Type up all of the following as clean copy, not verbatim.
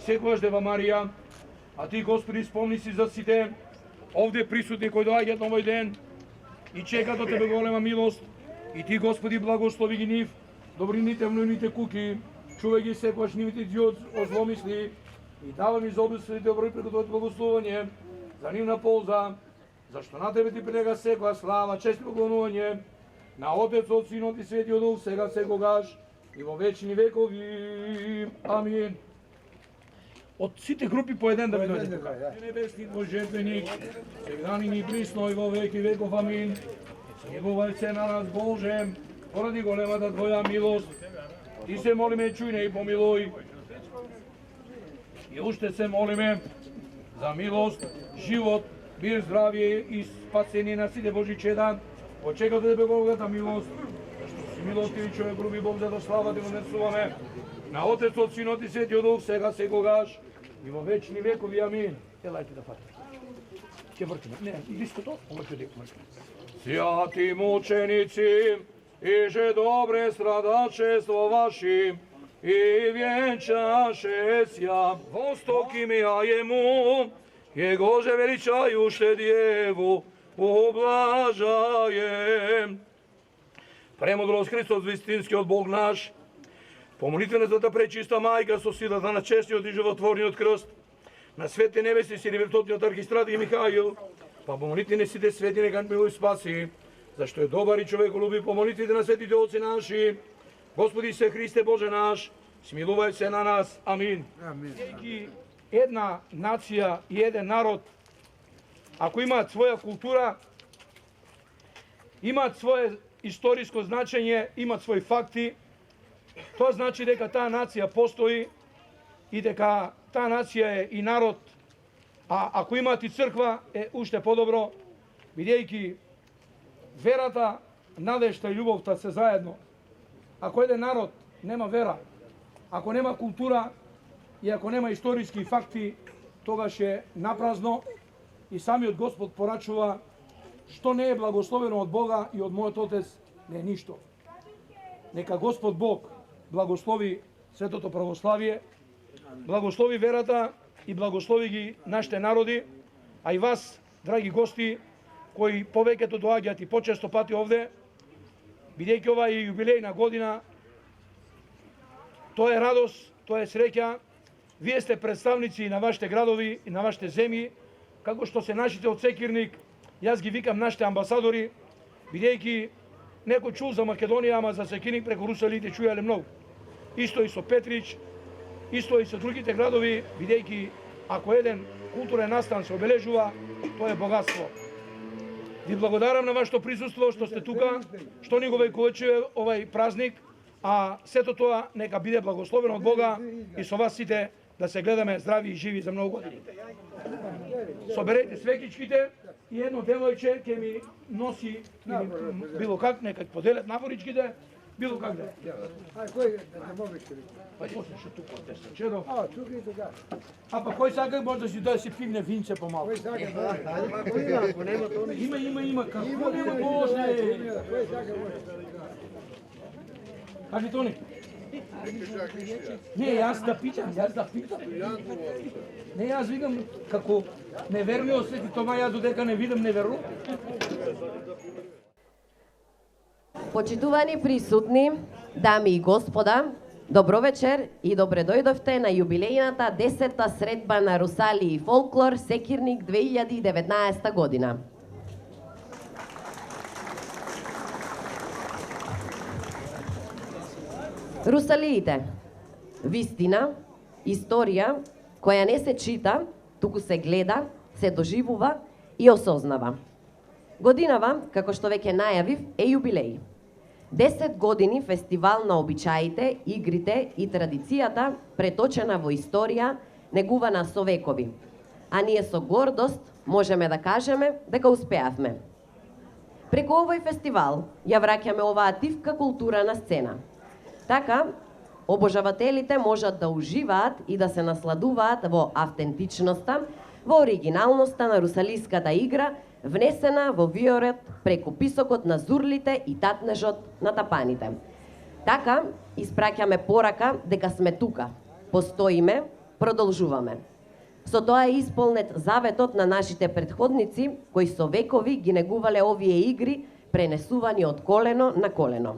секогаш Дева Марија, а Ти, Господи, спомни си за сите овде присутни кои доаѓаат на овој ден и чекаат од Тебе голема милост. И Ти, Господи, благослови ги нив, добрините внујните куки, чувај ги секогаш нивните ди од зломисли и давам ми за обислите добро преку Твоето благословување, за нивна полза, зашто на Тебе Ти прилега секоја слава, чест и поклонување, на Отецот, Синот и Светиот Дух, сега секогаш и во вечни векови. Амин. Од сите групи по еден да ви дојде тука. Небесни Твој жертвеник, сегдани ни присно и во веки веков. Амин. Смилувај се на нас, Боже, поради големата Твоја милост. Ти се молиме, чуј и помилуј. И уште се молиме за милост, живот, мир, здравје и спасение на сите Божи чеда. Очекав да Тебе големата милост, зашто си милостиви човек, груби Бог, за да слава Те вознесуваме. На Отецот, Синот и Светиот Дух, сега секогаш и во вечни векови. Амин. Елајте да фатите. Ќе вртиме. Не, диското, ова ќе дека вртиме. Свјати мученици, иже добре страдачество ваши, и венчаше ся востоки ми ајему, Его же величајуще Диеву облажаем. Премудрост Христос, вистинскиот Бог наш, по молитвената пречиста мајка со силата на честиот и животворниот крст, на светите небесни сили вертотниот архистратик Михаил, па по молитвите сите свети нека милуј спаси, зашто е добар и човеколюбив, по молитвите на светите отци наши. Господи се Христе Боже наш, смилувај се на нас. Амин. Бидејќи една нација и еден народ, ако имаат своја култура, имаат свое историско значење, имаат своји факти, тоа значи дека таа нација постои и дека таа нација е и народ. А ако имаат и црква, е уште подобро, бидејќи верата, надежта и љубовта се заедно. Ако еден народ нема вера, ако нема култура и ако нема историски факти, тогаш е напразно и самиот Господ порачува што не е благословено од Бога и од мојот Отец не е ништо. Нека Господ Бог благослови светото православие, благослови верата и благослови ги нашите народи, а и вас, драги гости, кои повеќето доаѓаат и почесто пати овде, бидејќи ова е јубилејна година, тоа е радост, тоа е среќа. Вие сте представници на вашите градови и на вашите земји, како што се нашите од Секирник, јас ги викам нашите амбасадори, бидејќи некој чул за Македонија, ама за Секирник преку русалите чуеле многу. Исто и со Петрич, исто и со другите градови, бидејќи ако еден културен настан се обележува, тоа е богатство. Ви благодарам на вашето присуство, што сте тука, што ни го вековечува овај празник, а сето тоа нека биде благословено од Бога и со вас сите да се гледаме здрави и живи за многу години. Соберете свекичките и едно девојче ќе ми носи било как, нека поделят наборичките, било как да. Ај, кој да можеш да видиш? Па после што тука од десно чедо. А, тука и така. А па кој сака може да си да си пивне винце помалку. Кој сака? Ако нема тоа не. Има, како нема Боже. Кој сака може? Кажи Тони. Не, јас да питам. Не, јас викам како неверниот Свети Тома, јас додека не видам не верувам. Почитувани присутни, дами и господа, добро вечер и добре дојдовте на јубилејната 10-та средба на Русали и фолклор Секирник 2019 година. Русалиите, вистина, историја која не се чита, туку се гледа, се доживува и осознава. Годинава, како што веќе најавив, е јубилеј. 10 години фестивал на обичаите, игрите и традицијата преточена во историја, негувана со векови. А ние со гордост можеме да кажеме дека успеавме. Преку овој фестивал ја враќаме оваа тивка култура на сцена. Така, обожавателите можат да уживаат и да се насладуваат во автентичноста, во оригиналноста на русалиската игра, внесена во виорот преку писокот на зурлите и татнежот на тапаните. Така, испраќаме порака дека сме тука, постоиме, продолжуваме. Со тоа е исполнет заветот на нашите предходници, кои со векови ги негувале овие игри, пренесувани од колено на колено.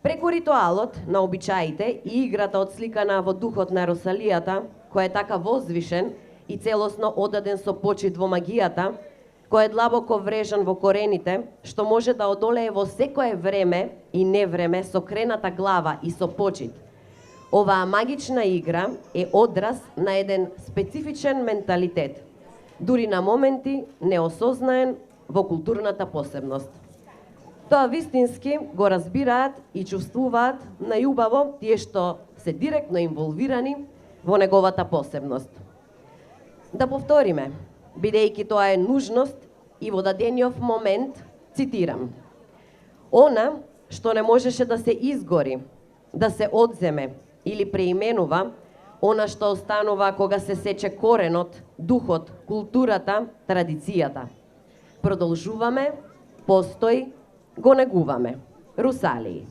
Преку ритуалот на обичаите и играта отсликана во духот на Росалијата, кој е така возвишен и целосно одаден со почит во магијата, кој е длабоко врежан во корените, што може да одолее во секое време и невреме со крената глава и со почит. Оваа магична игра е одраз на еден специфичен менталитет, дури на моменти неосознаен во културната посебност. Тоа вистински го разбираат и чувствуваат најубаво тие што се директно инволвирани во неговата посебност. Да повториме, бидејќи тоа е нужност и во дадениот момент, цитирам: "Она што не можеше да се изгори, да се одземе или преименува, она што останува кога се сече коренот, духот, културата, традицијата. Продолжуваме, постои, го негуваме." Русалии.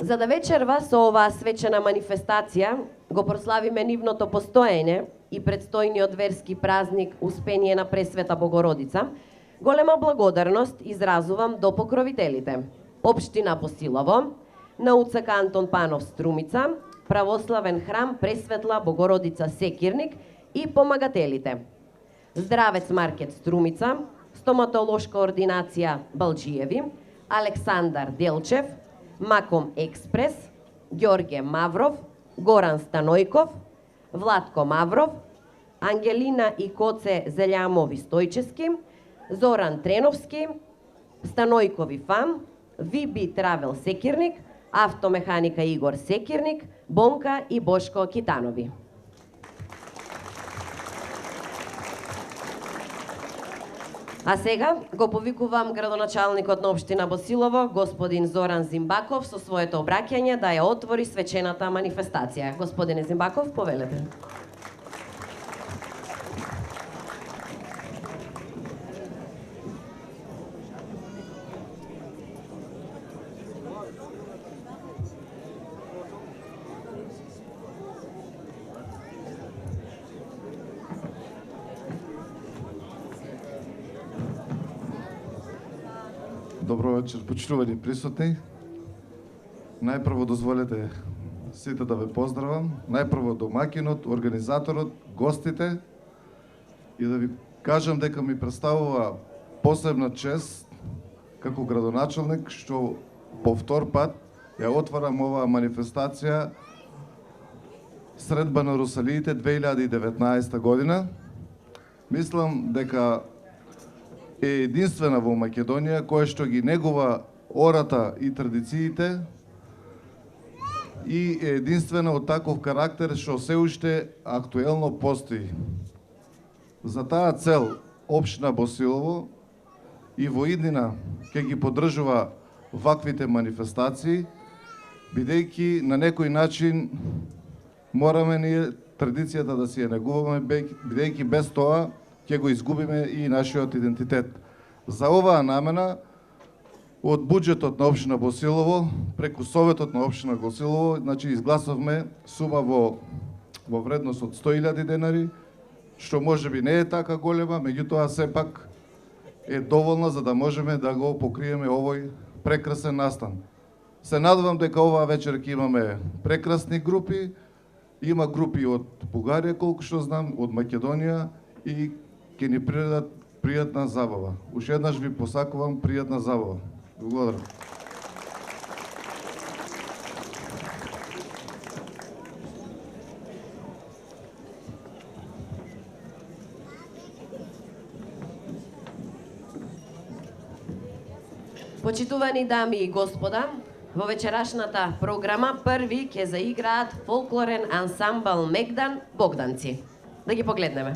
За да вечерва со оваа свечена манифестација, го прославиме нивното постоење и предстојниот верски празник Успение на Пресвета Богородица, голема благодарност изразувам до покровителите: Општина Босилово, НУЦК Антон Панов Струмица, Православен храм Пресветла Богородица Секирник и помагателите: Здравец Маркет Струмица, Стоматолошка ординација Балџиеви, Александар Делчев, Маком Експрес, Ѓорге Мавров, Горан Станојков, Владко Мавров, Ангелина и Коце Зелјамови Стојчески, Зоран Треновски, Станојкови ФАМ, VB Травел Секирник, Автомеханика Игор Секирник, Бонка и Бошко Китанови. А сега го повикувам градоначалникот на Општина Босилово, господин Зоран Зимбаков, со своето обраќање да ја отвори свечената манифестација. Господине Зимбаков, повелете. Добро вечер, почитувани присутни. Најпрво дозволете сите да ве поздравам. Најпрво домакинот, организаторот, гостите и да ви кажам дека ми представува посебна чест како градоначалник што по втор пат ја отварам оваа манифестација Средба на Русалиите 2019 година. Мислам дека е единствена во Македонија која што ги негува ората и традициите и е единствена од таков карактер што се уште актуелно постои. За таа цел Општина Босилово и во иднина ќе ги поддржува ваквите манифестации, бидејќи на некој начин мораме ние традицијата да си ја негуваме, бидејќи без тоа ќе го изгубиме и нашиот идентитет. За оваа намена, од буџетот на Општина Босилово, преку Советот на Општина Босилово, значи изгласовме сума во вредност од 100.000 денари, што можеби не е така голема, меѓутоа сепак е доволна за да можеме да го покриеме овој прекрасен настан. Се надевам дека оваа вечер ќе имаме прекрасни групи, има групи од Бугарија, колку што знам, од Македонија и ќе ни придадат пријатна забава. Уште еднаш ви посакувам пријатна забава. Благодарам. Почитувани дами и господа, во вечерашната програма први ќе заиграат фолклорен ансамбл Мегдан Богданци. Да ги погледнеме.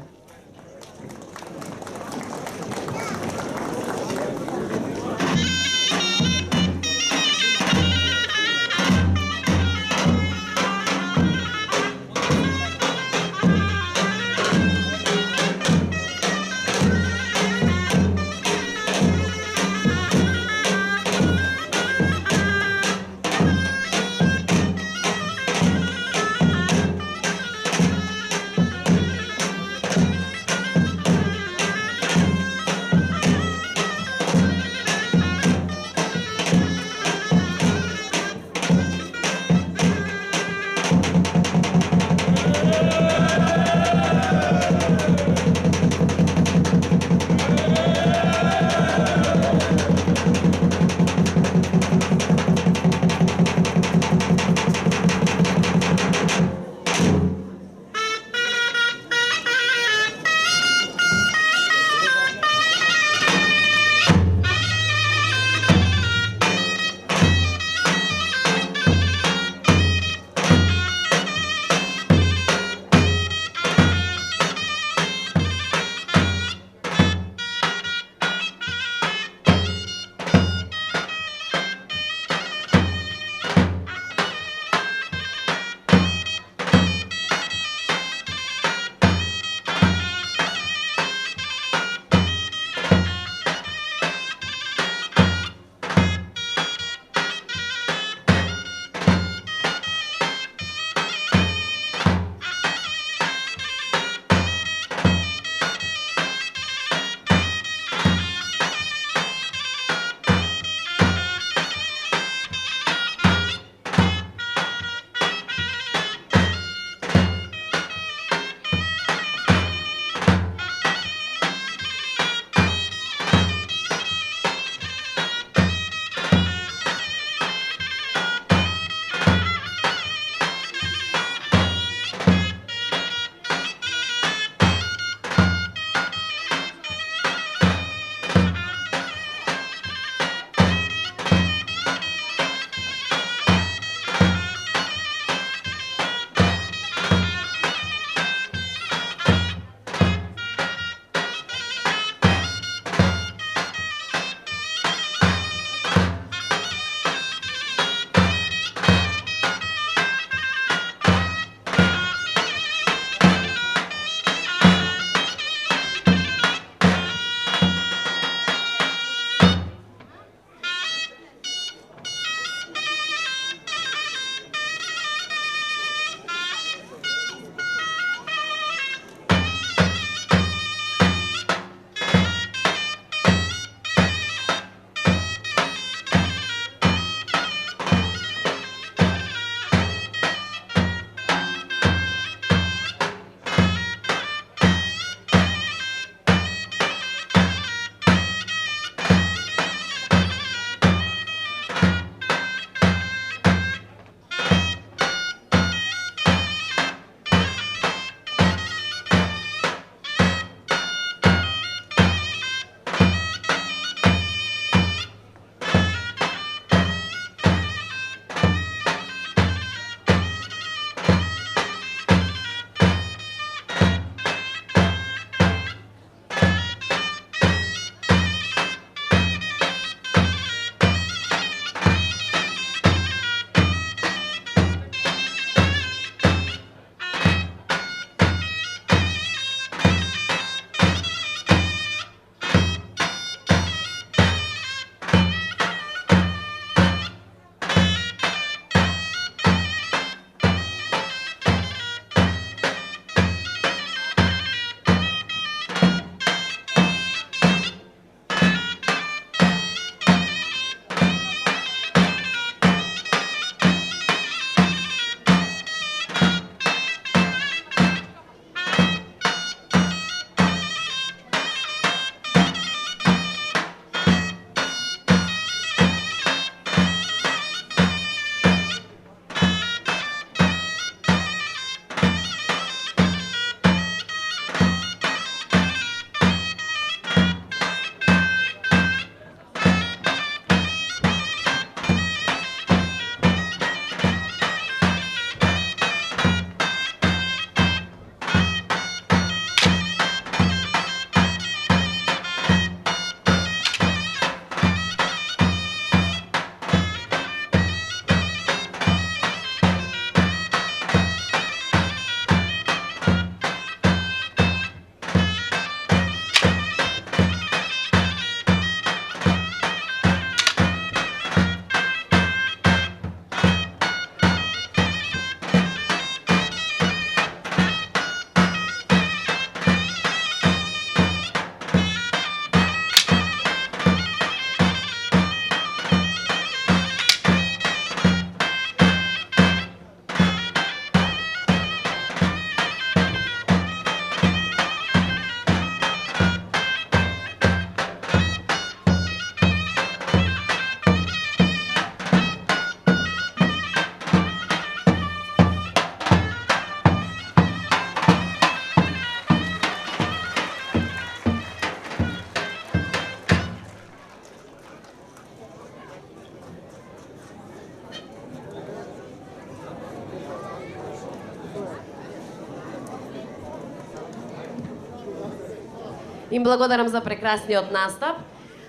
Им благодарам за прекрасниот настап.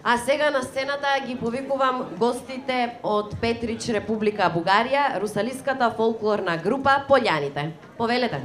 А сега на сцената ги повикувам гостите од Петрич, Република Бугарија, русалиската фолклорна група Полјаните. Повелете.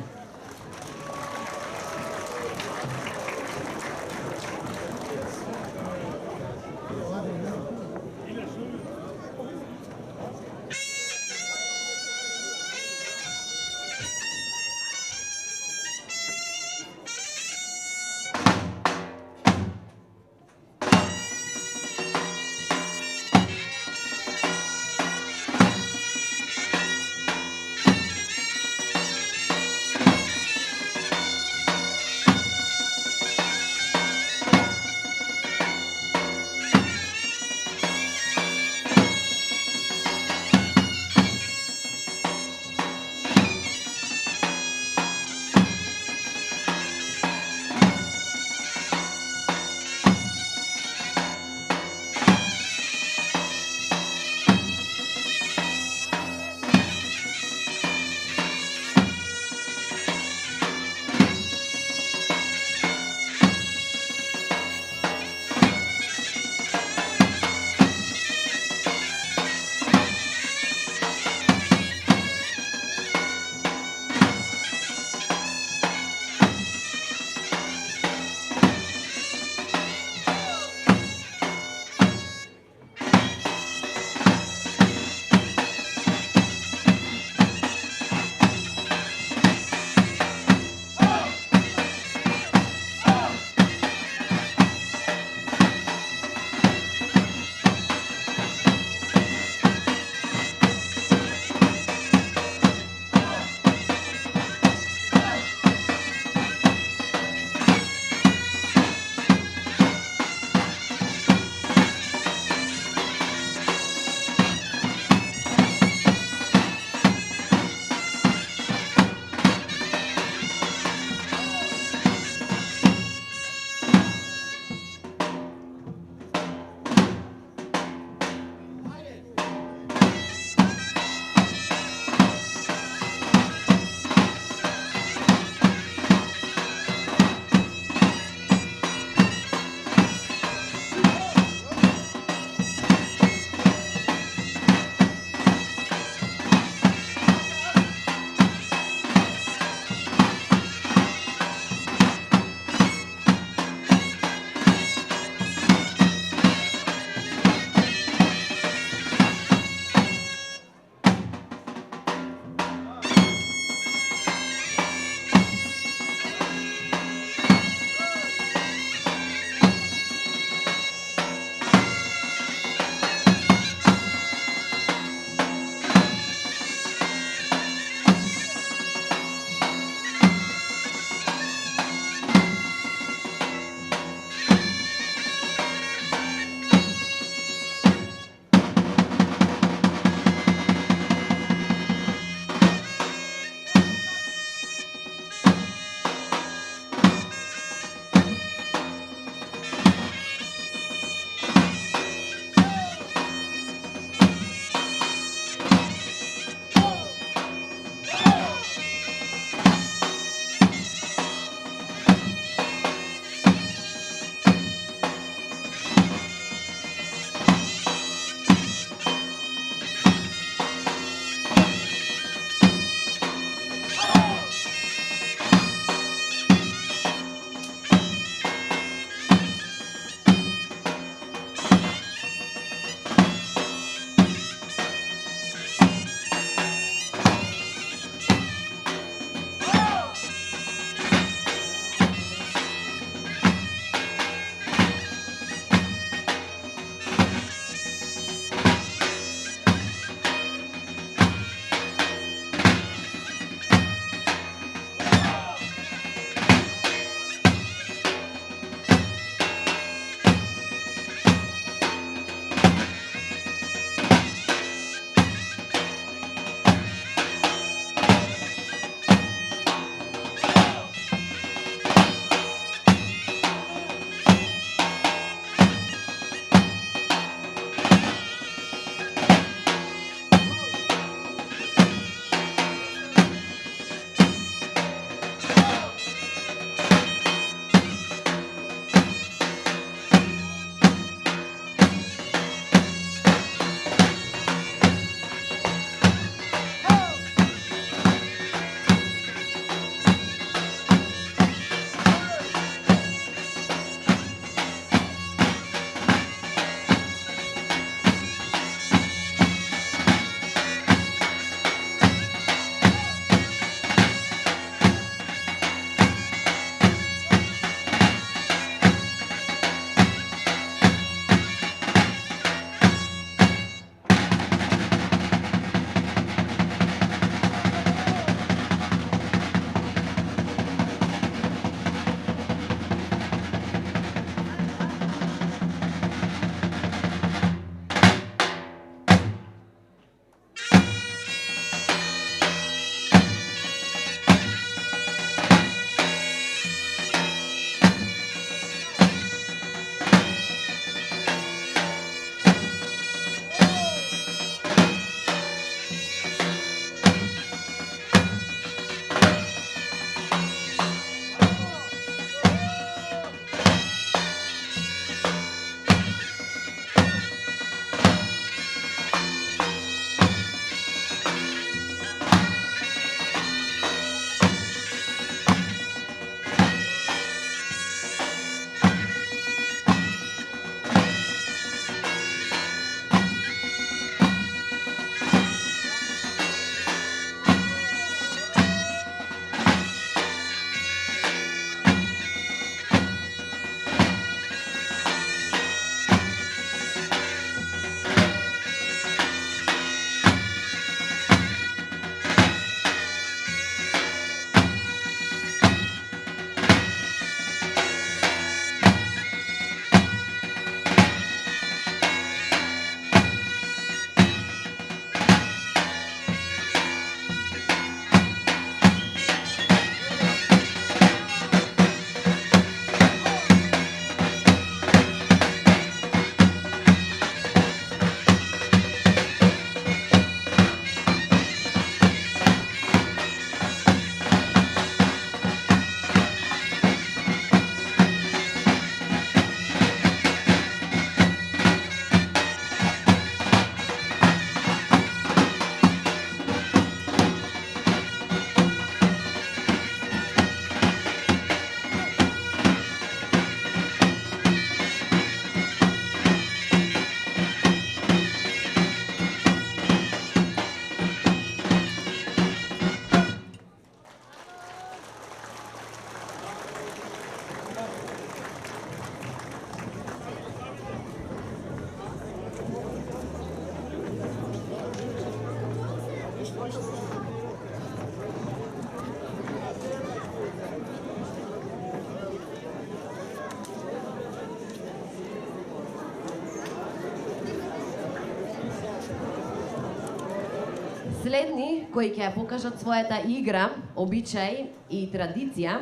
Последни кои ќе ја покажат својата игра, обичај и традиција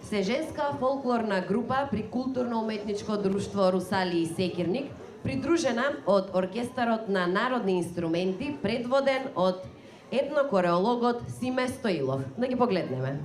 се женска фолклорна група при културно-уметничко друштво Русали и Секирник, придружена од оркестарот на народни инструменти, предводен од етнокореологот Симе Стоилов. Да ги погледнеме.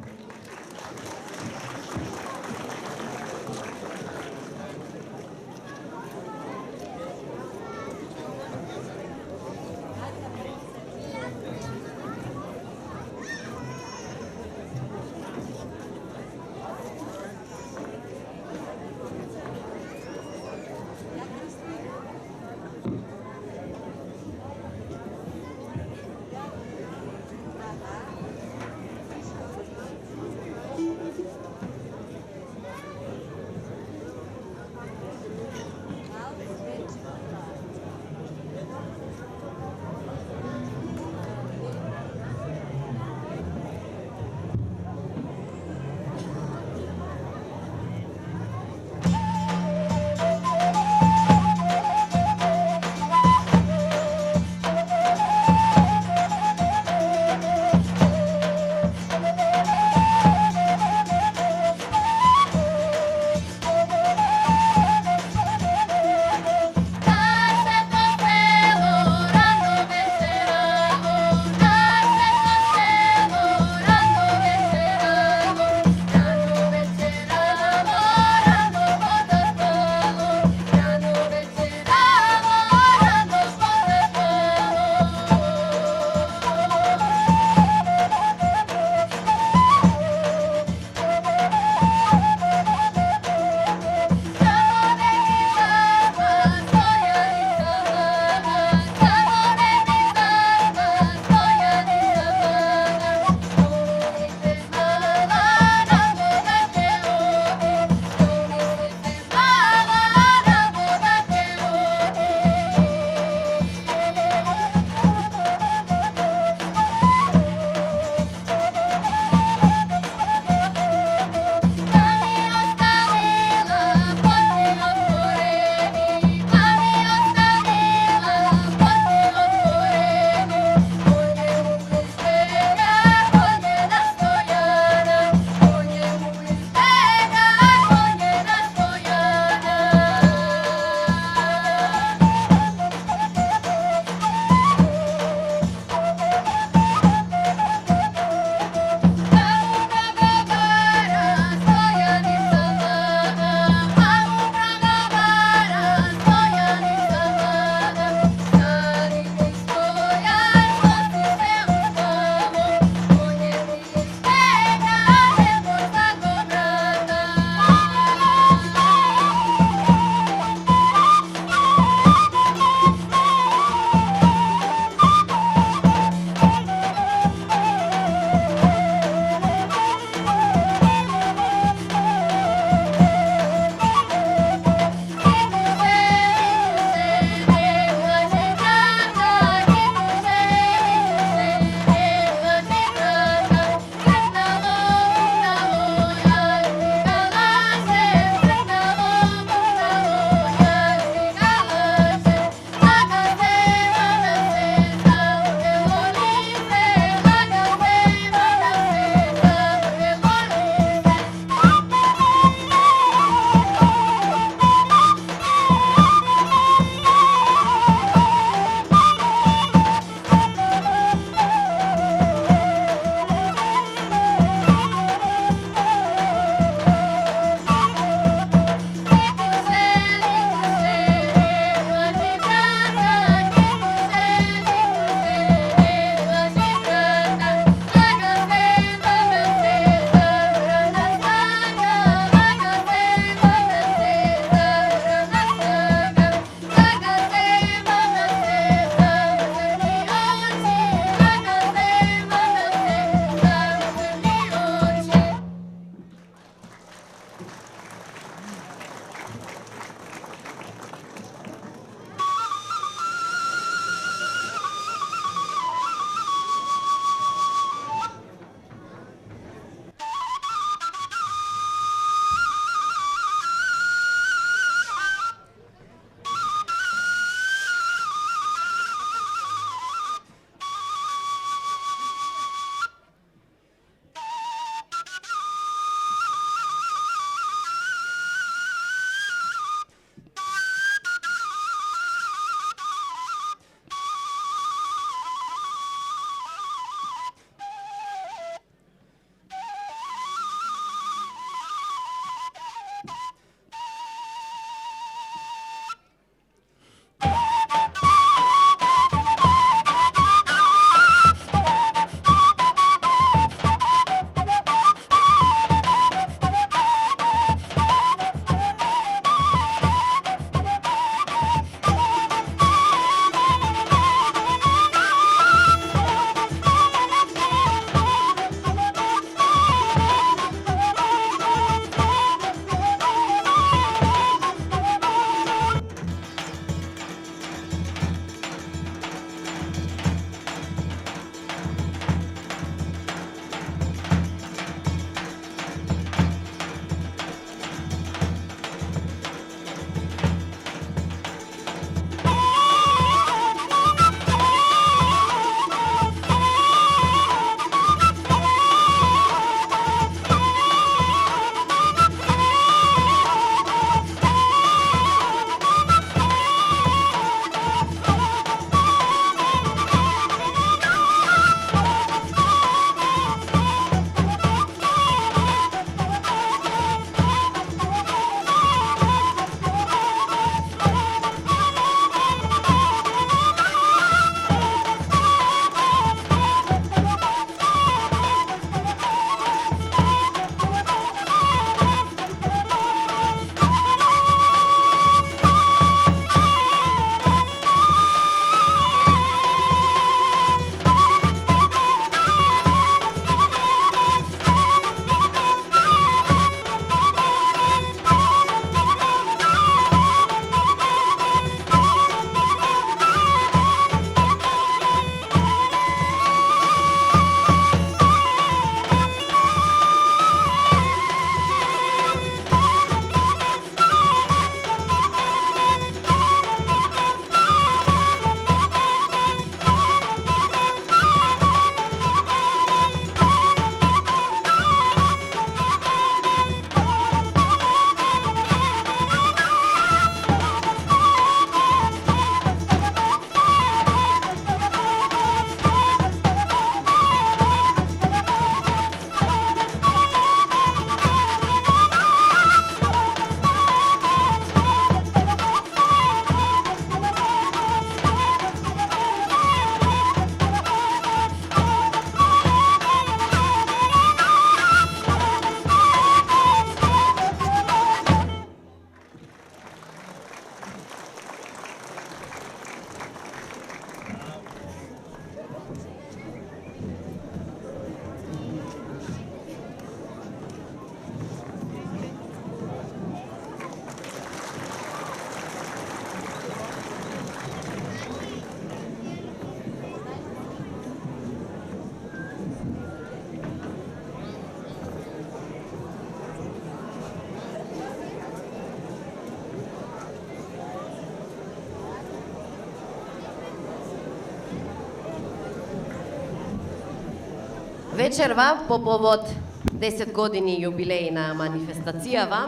Вечерва по повод 10 години јубилеј на манифестацијава,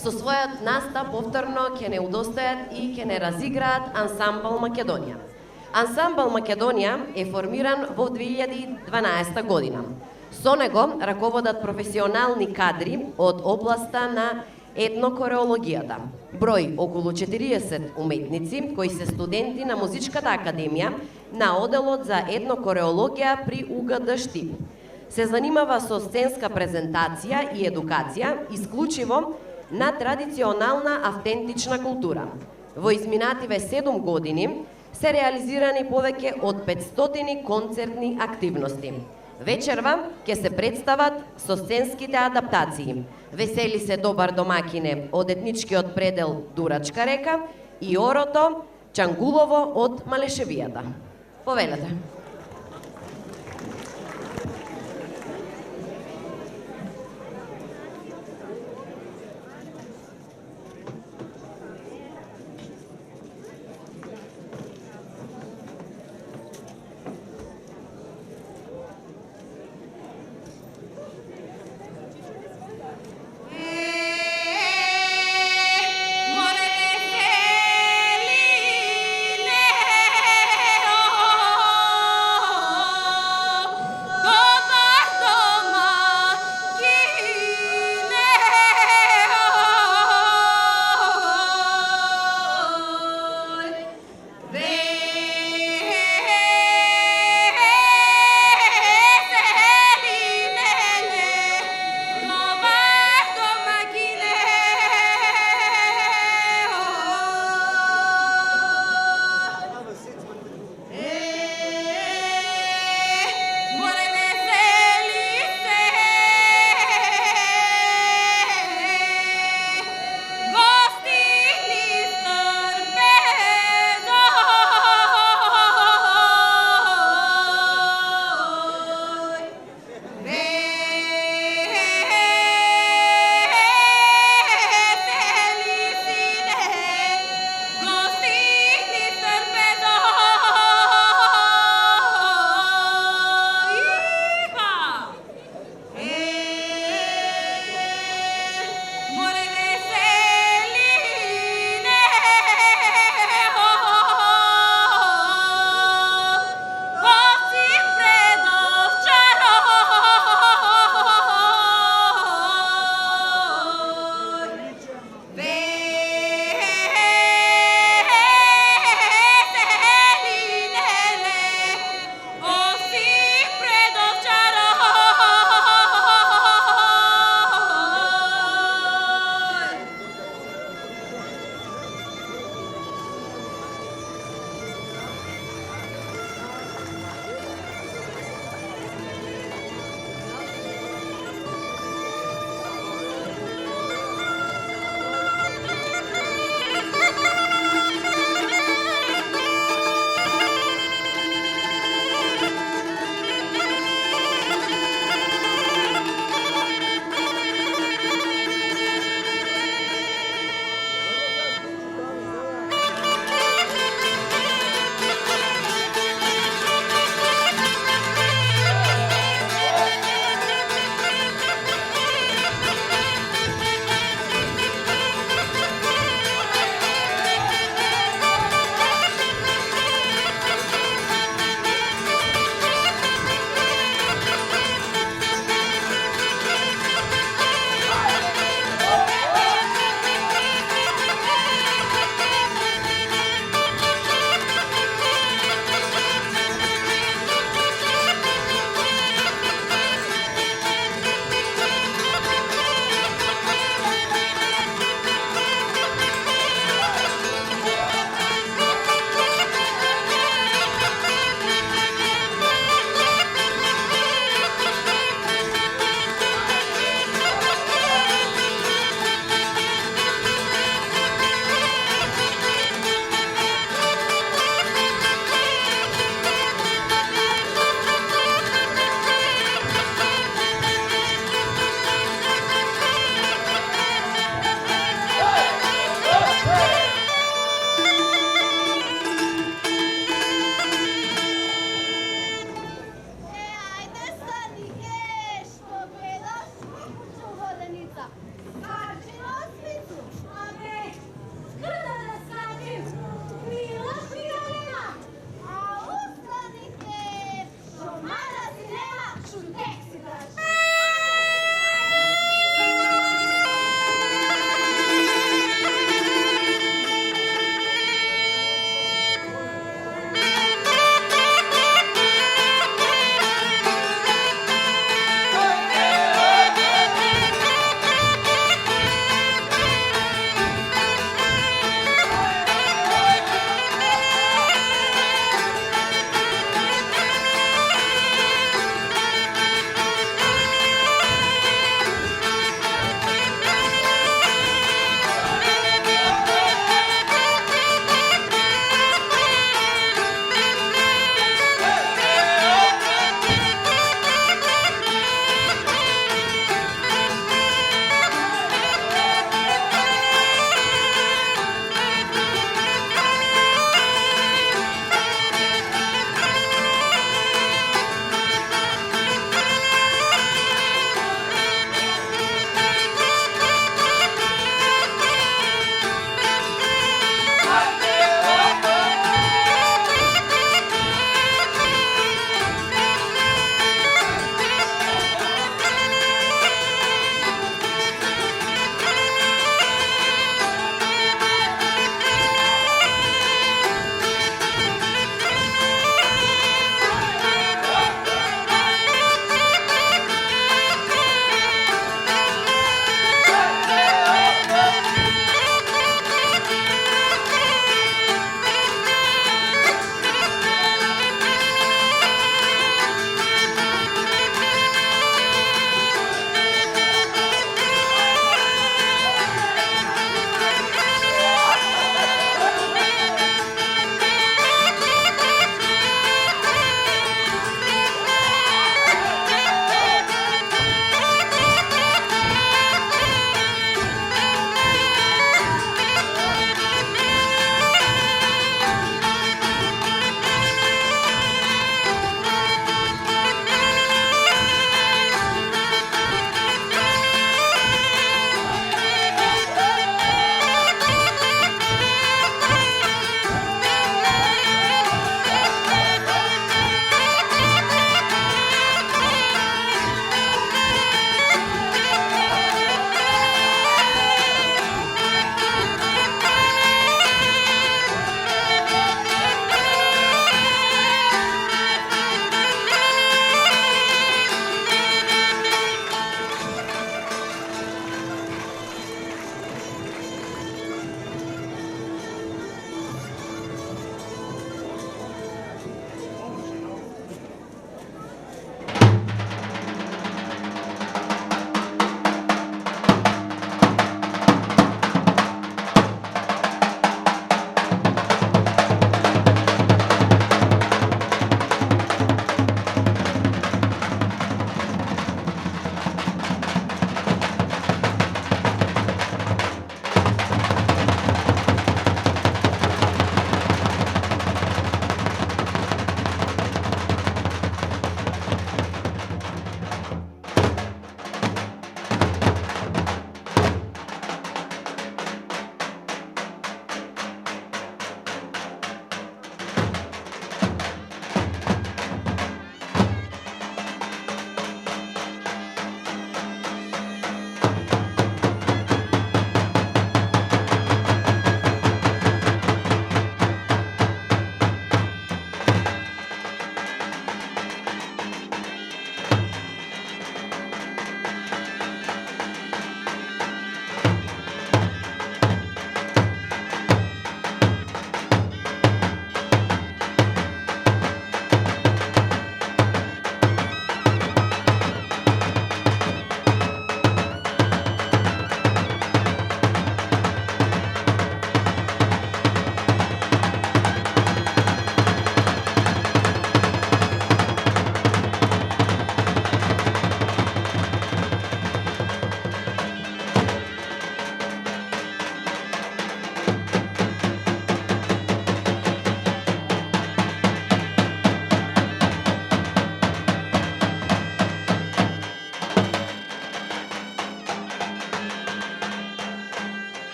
со својот настап повторно ќе не удостојат и ќе не разиграат Ансамбл Македонија. Ансамбл Македонија е формиран во 2012 година. Со него раководат професионални кадри од областа на етнокореологијата. Број околу 40 уметници кои се студенти на Музичката академија на оделот за етнокореологија при УГД Штип. Се занимава со сценска презентација и едукација исклучиво на традиционална автентична култура. Во изминативе 7 години се реализирани повеќе од 500 концертни активности. Вечерва ќе се представат со сценските адаптации. Весели се добар домакине од етничкиот предел Дурачка река и Орото Чангулово од Малешевијата. Повелете. Oh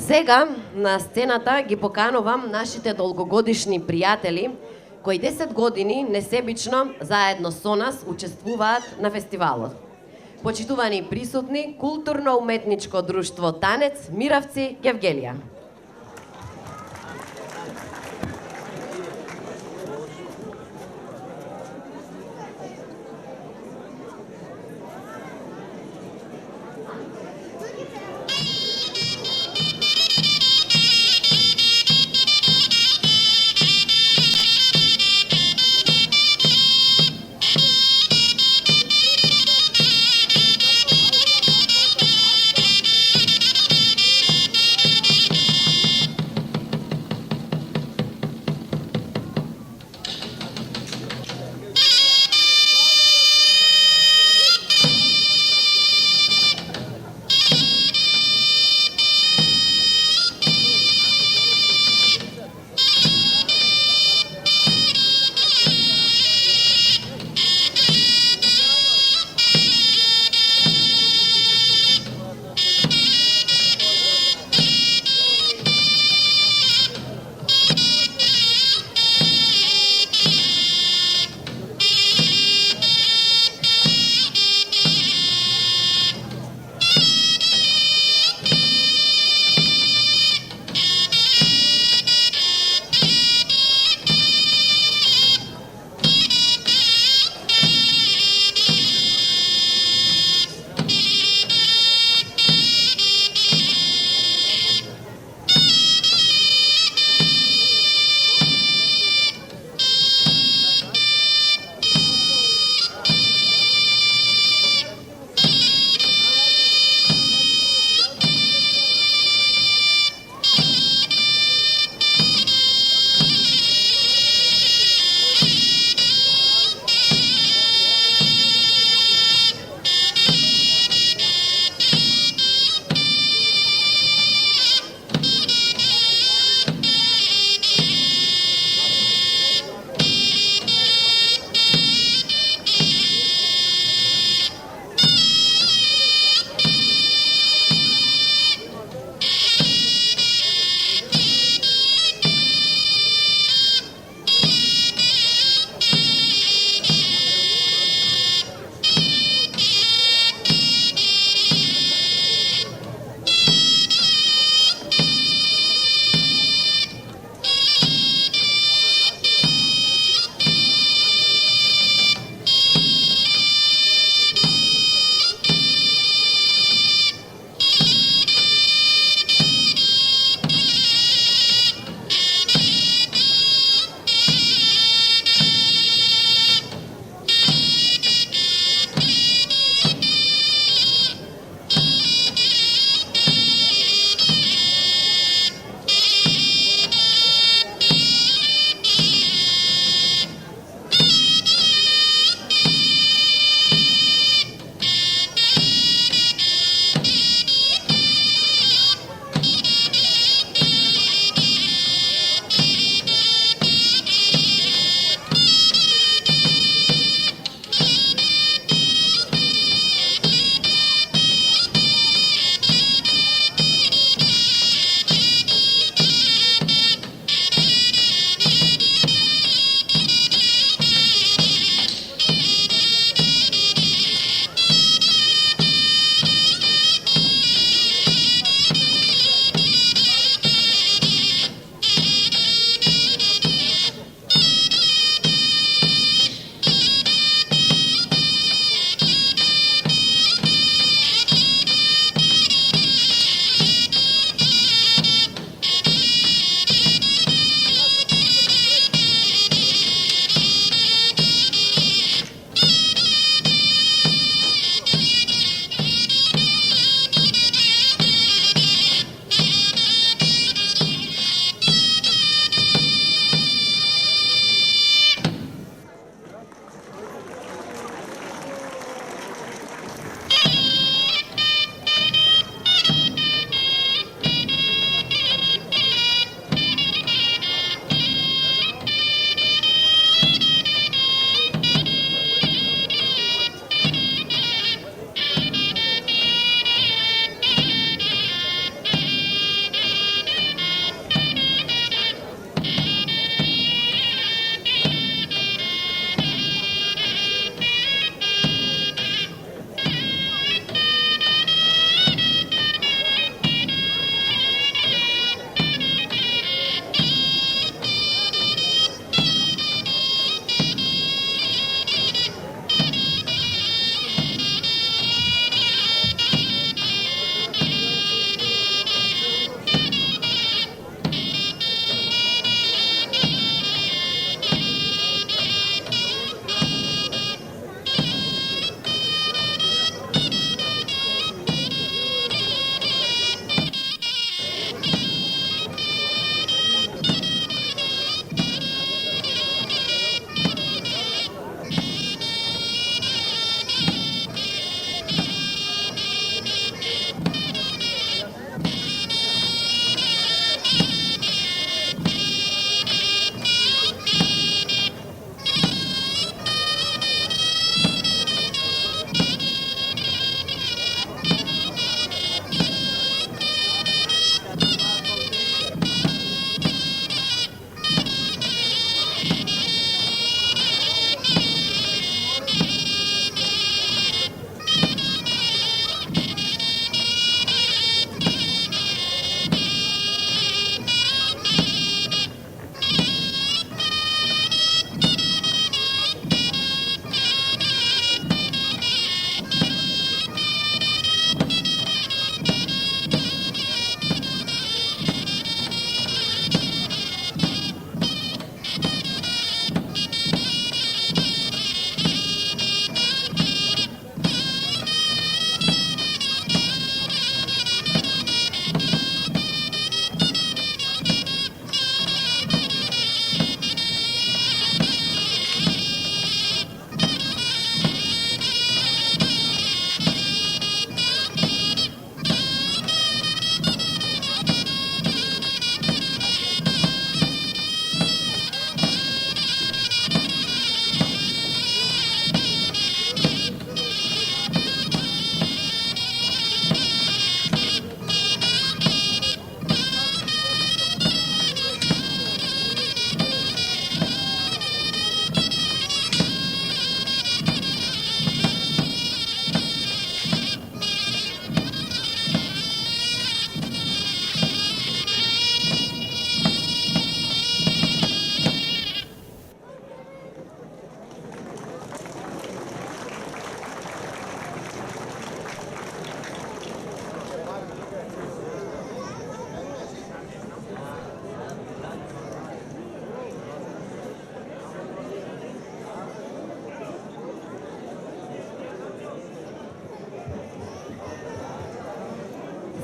Сега на сцената ги поканувам нашите долгогодишни пријатели кои 10 години несебично заедно со нас учествуваат на фестивалот. Почитувани присутни, културно-уметничко друштво Танец, Миравци, Гевгелија.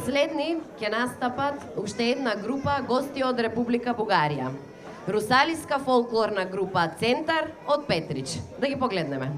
Следни ќе настапат уште една група гости од Република Бугарија. Русалиска фолклорна група Центар од Петрич. Да ги погледнеме.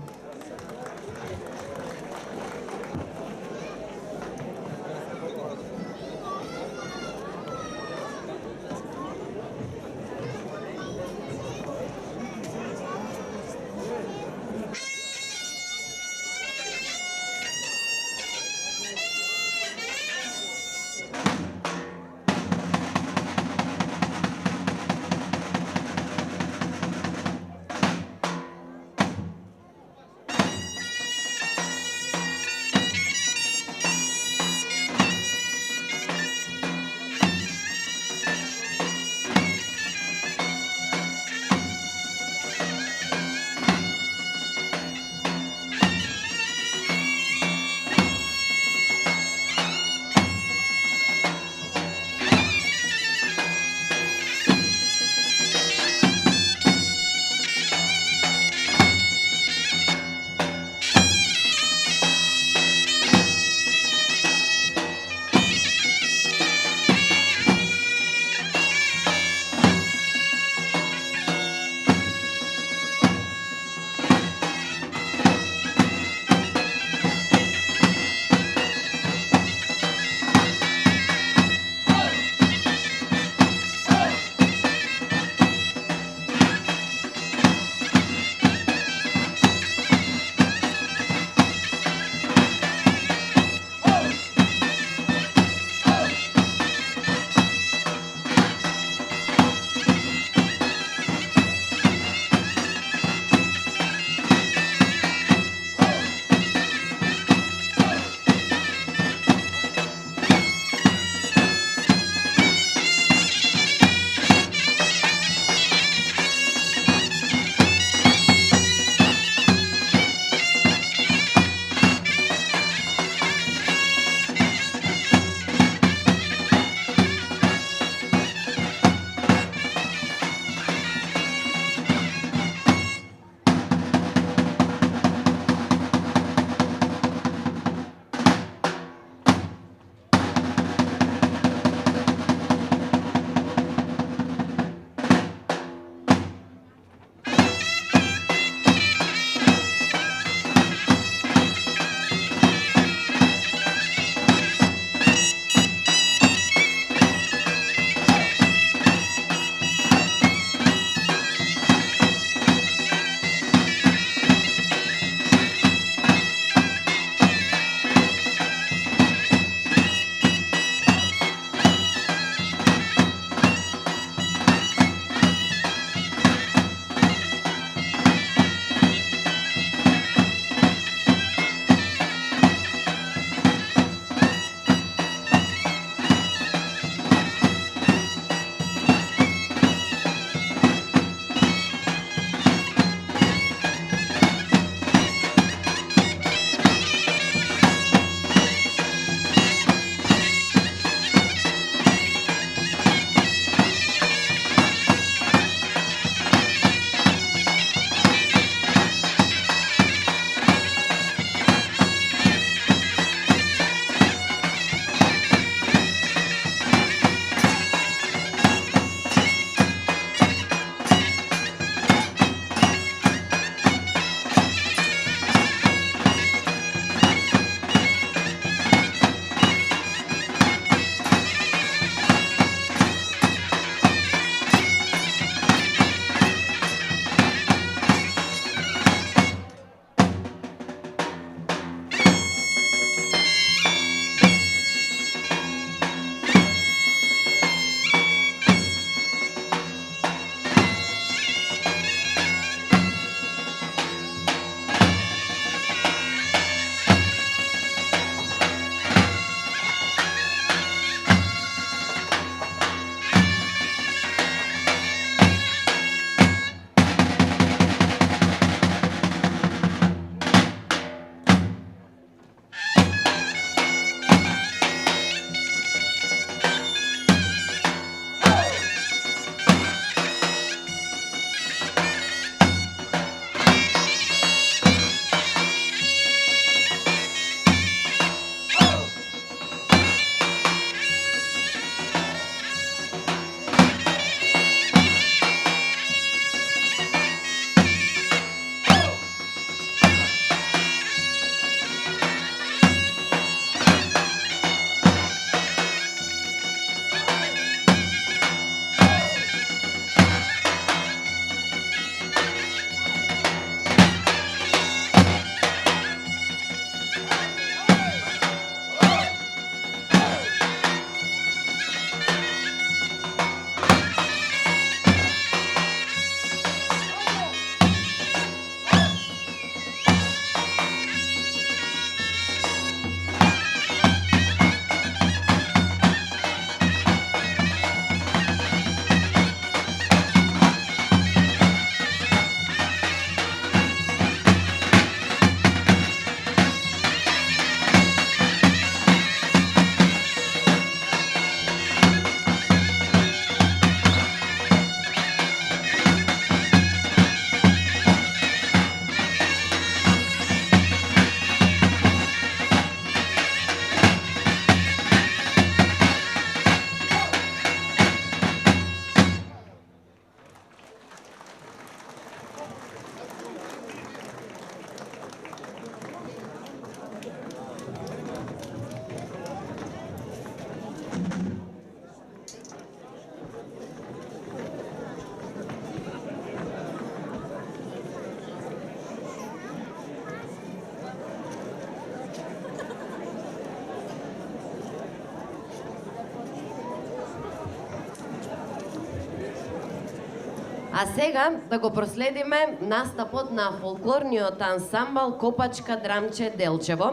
А сега да го проследиме настапот на фолклорниот ансамбл Копачка Драмче Делчево,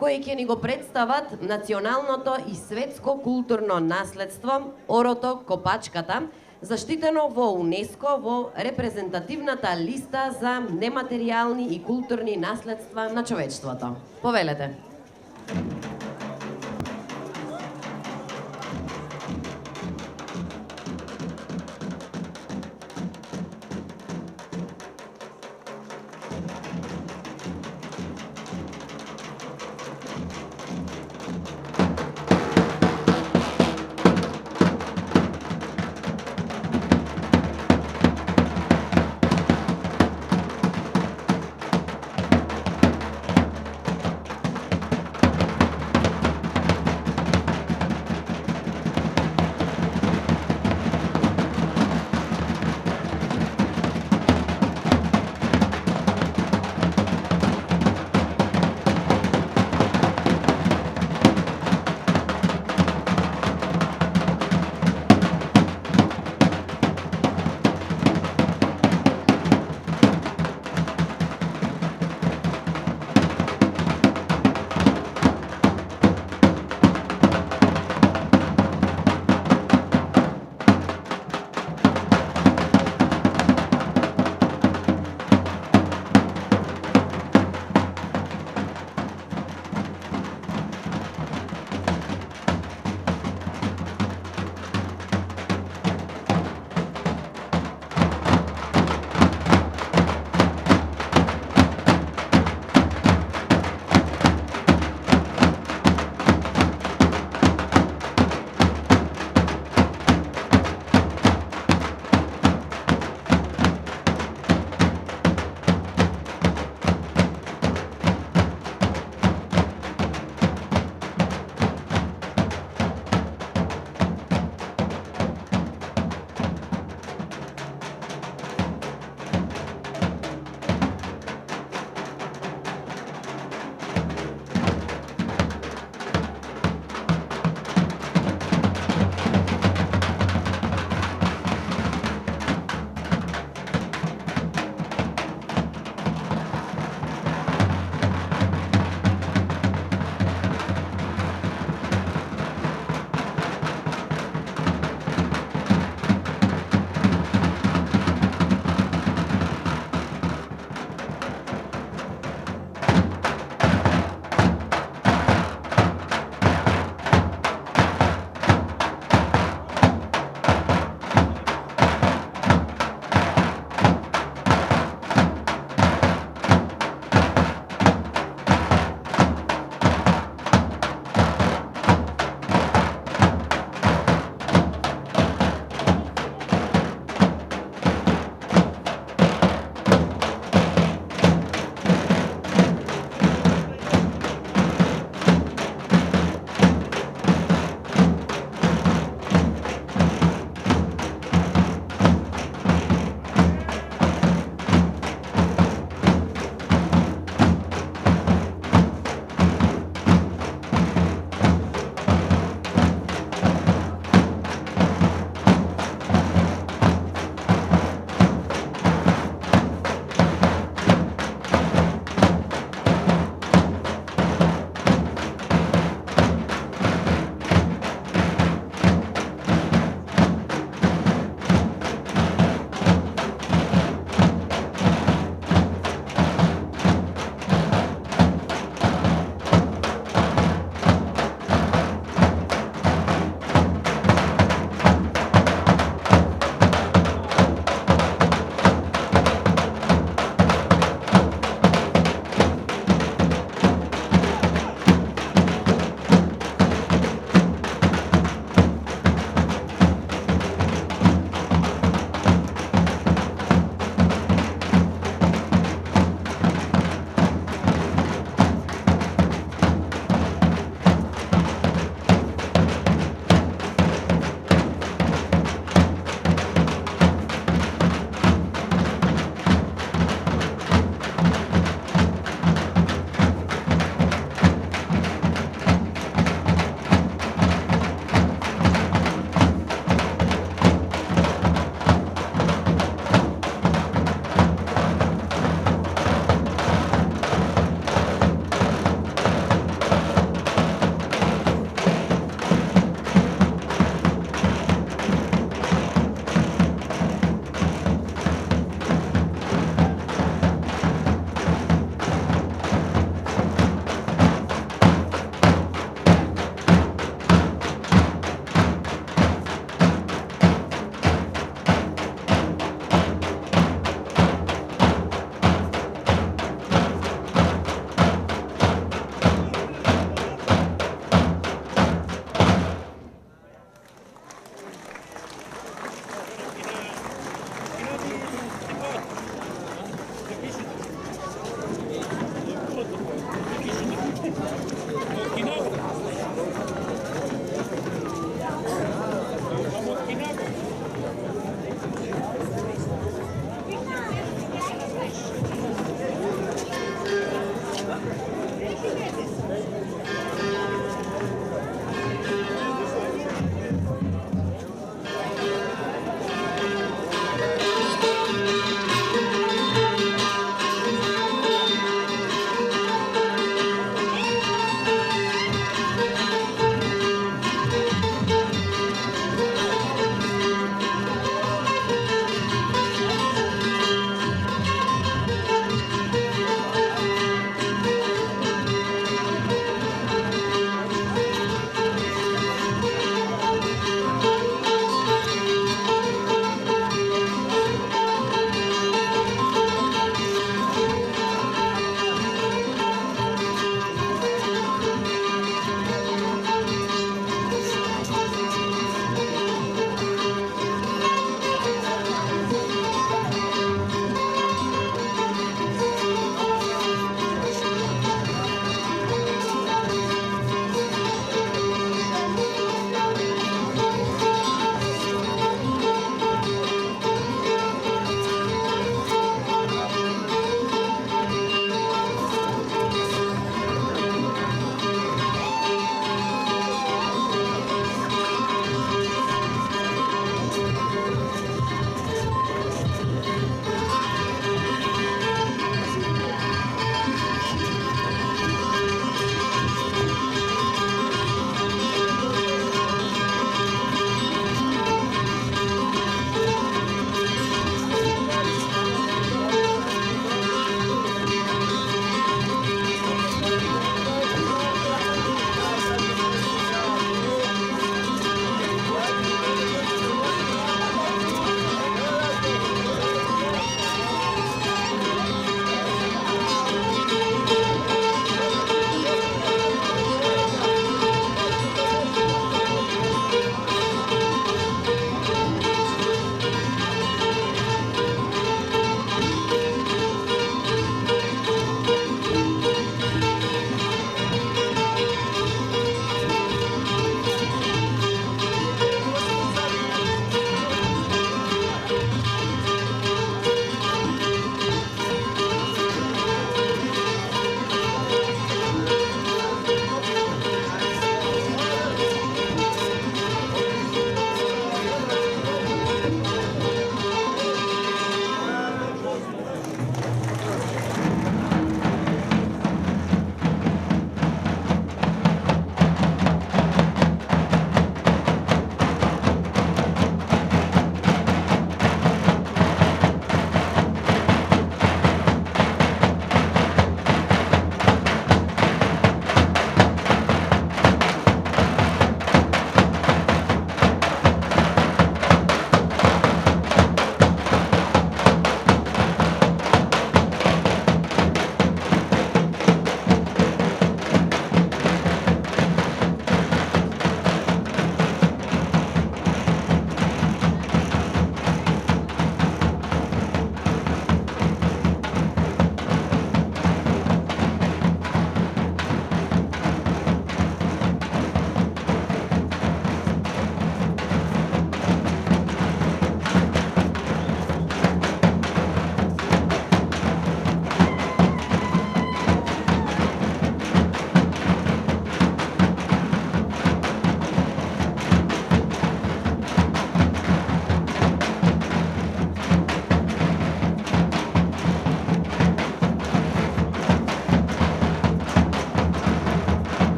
кои ќе ни го представат националното и светско културно наследство Орото Копачката, заштитено во УНЕСКО во репрезентативната листа за нематеријални и културни наследства на човештвото. Повелете.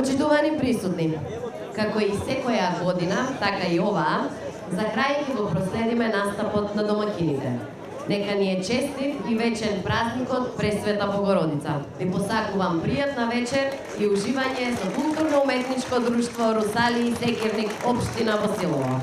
Почитувани присутни, како и секоја година, така и оваа, за крај ќе го проследиме настапот на домакините. Нека ни е честит и вечен празникот Пресвета Богородица. Ви посакувам пријатна вечер и уживање со културно-уметничко друштво Русалии Секирник, општина Босилово.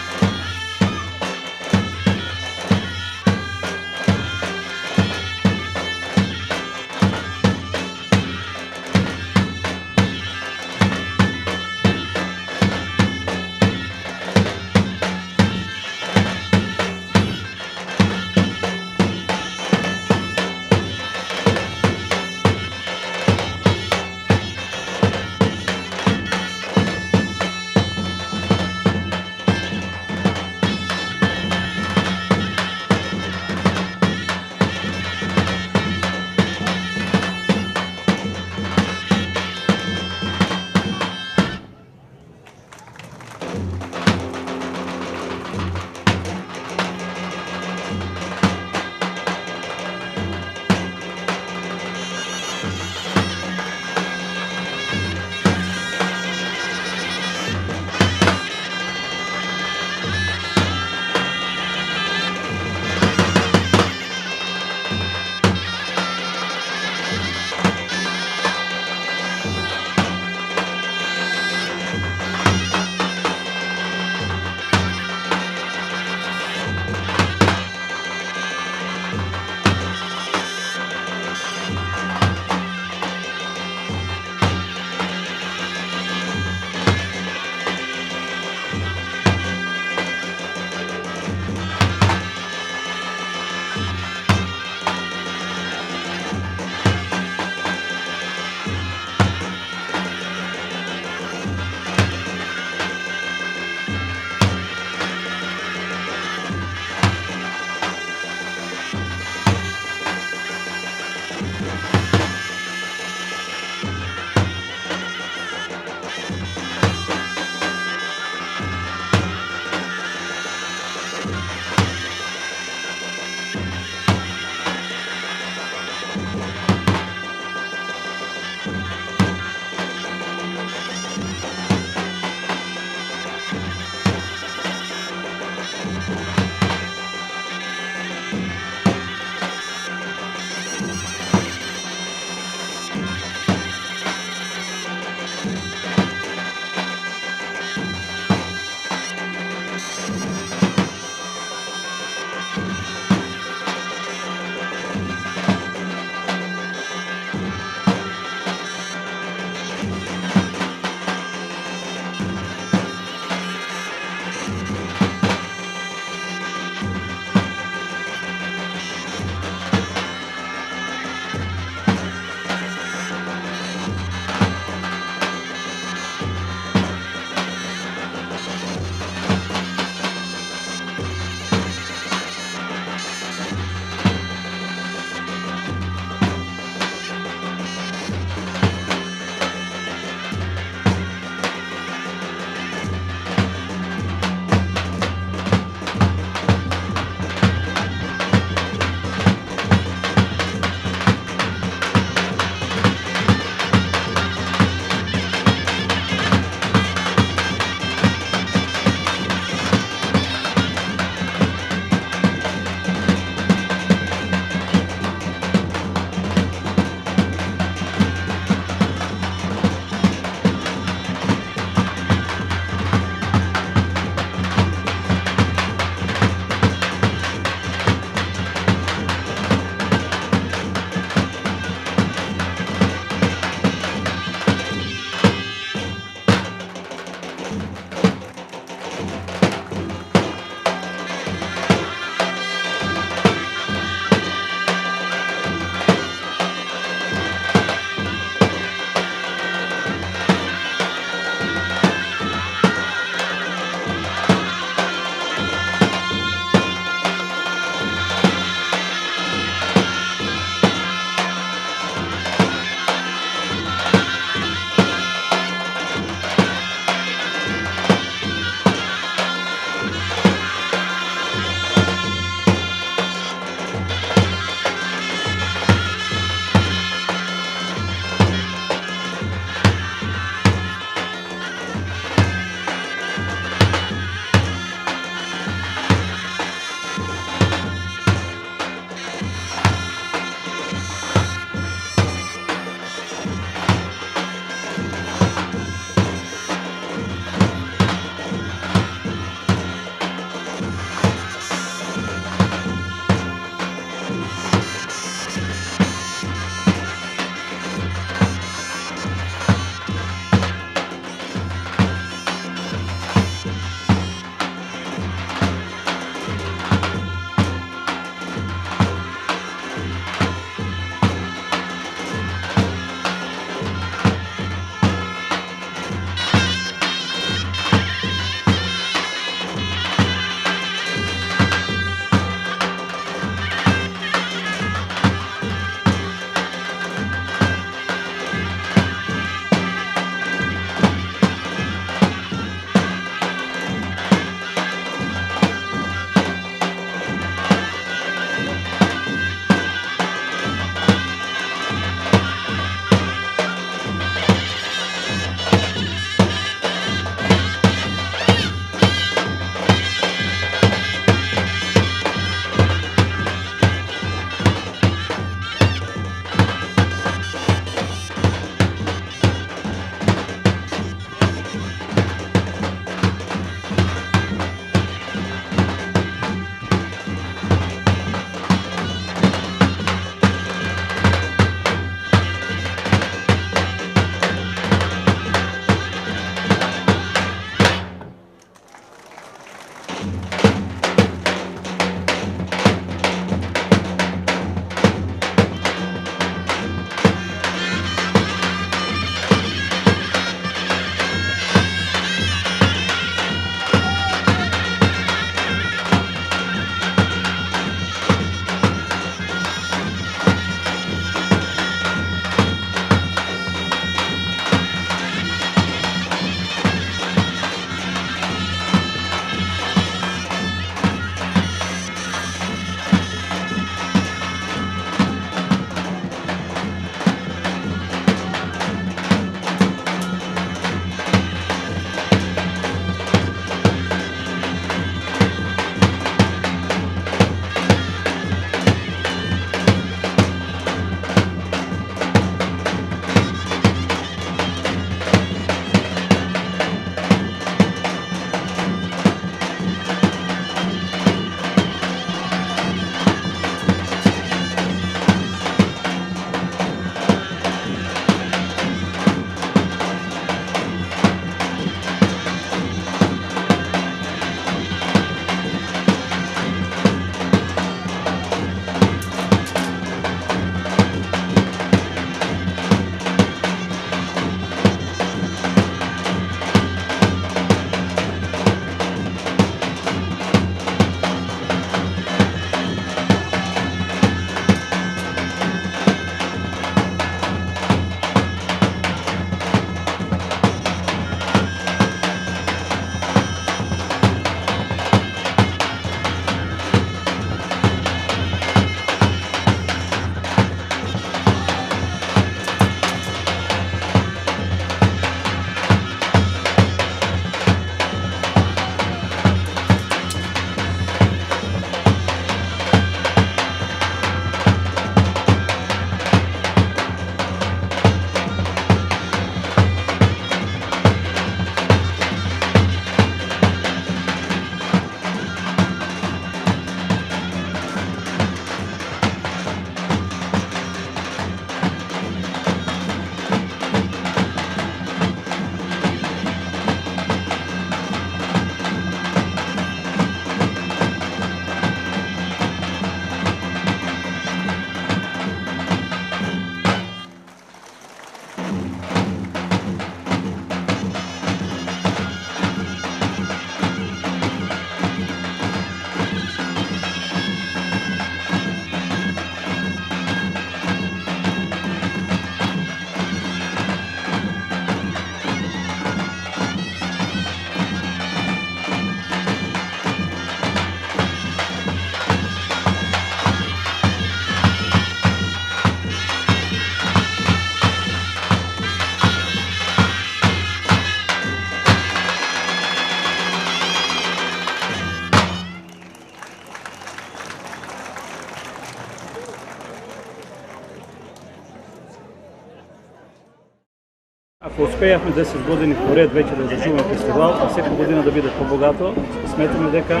Ако успеавме 10 години поред веќе да одржуваме фестивал, а секоја година да биде побогато, сметаме дека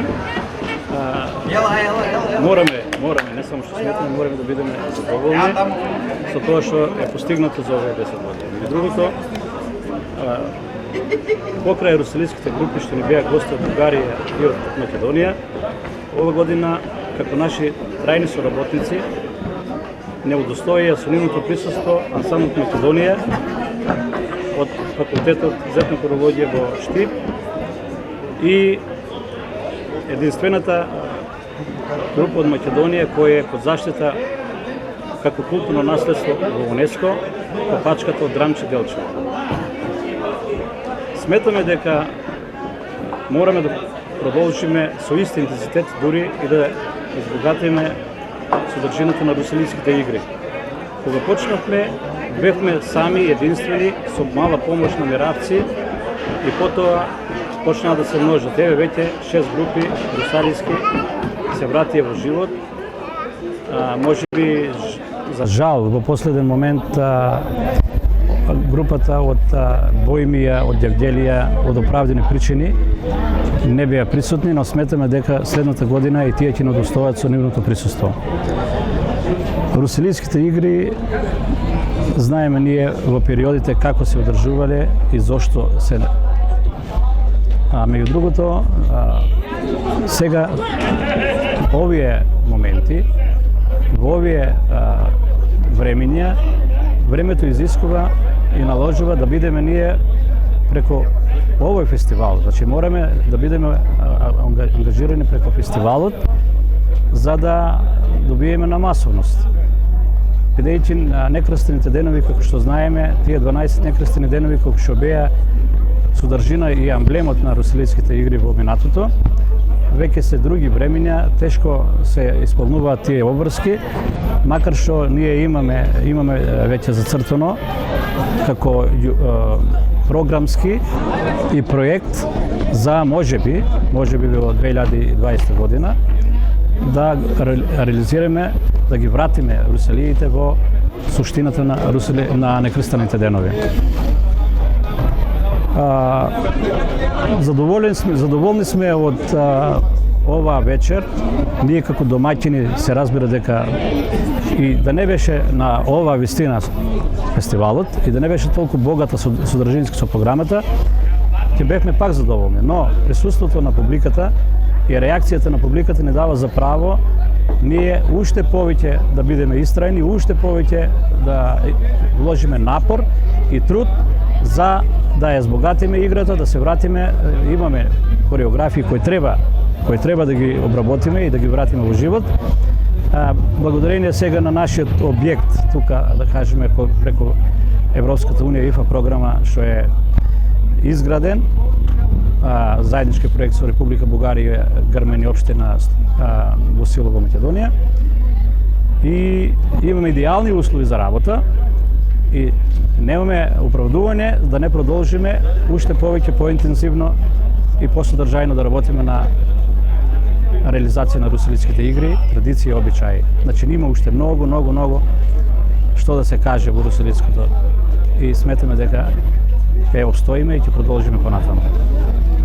мораме, не само што сметаме, мораме да бидеме задоволни со тоа што е постигнато за овие 10 години. И другото, покрај русалиските групи што ни беа гости од Бугарија и од Македонија, ова година како наши трајни соработници не удостоија со нивното присуство ансамблот Македонија од факултетот за етнокурологија во Штип и единствената група од Македонија која е под заштита како културно наследство во УНЕСКО, Копачката од Драмче Делчево. Сметаме дека мораме да продолжиме со ист интензитет дури и да избогатиме содржината на русалиските игри. Кога почнавме, бевме сами единствени со мала помош на миравци и потоа почнаа да се множат. Еве веќе 6 групи русалиски се вратија во живот. Можеби за жал во последен момент групата од Бојмија, од Девделија, од оправдани причини не беа присутни, но сметаме дека следната година и тие ќе не удостојат со нивното присуство. Русалиските игри знаеме ние во периодите како се одржувале и зошто се. Меѓу другото, сега овие моменти, во овие времиња, времето изискува и наложува да бидеме ние преко овој фестивал. Значи мораме да бидеме ангажирани преко фестивалот за да добиеме на масовност. Бидејќи некрстените денови, како што знаеме, тие 12 некрстени денови кои што беа содржина и амблемот на русалиските игри во минатото, веќе се други времиња, тешко се исполнуваат тие обврски, макар што ние имаме веќе зацртано како програмски и проект за можеби во 2020 година да реализираме, да ги вратиме русалиите во суштината на некрстените денови. Задоволни сме од оваа вечер. Ние како домаќини се разбира дека и да не беше на оваа вистина фестивалот и да не беше толку богата содржински со програмата, ќе бевме пак задоволни. Но присуството на публиката и реакцијата на публиката не дава за право ние уште повеќе да бидеме истрајни, уште повеќе да вложиме напор и труд за да ја збогатиме играта, да се вратиме, имаме хореографии кои треба да ги обработиме и да ги вратиме во живот. Благодарение сега на нашиот објект, тука да кажеме преко Европската унија ИФА програма што е изграден, заеднички проект со Република Бугарија, Грменија, општина Босилово, Македонија. И имаме идеални услови за работа и немаме оправдување да не продолжиме уште повеќе, поинтензивно и посодржајно да работиме на реализација на русалиските игри, традиции и обичаи. Значи има уште многу што да се каже во русалиското и сметаме дека ќе обстоиме и ќе продолжиме понатаму.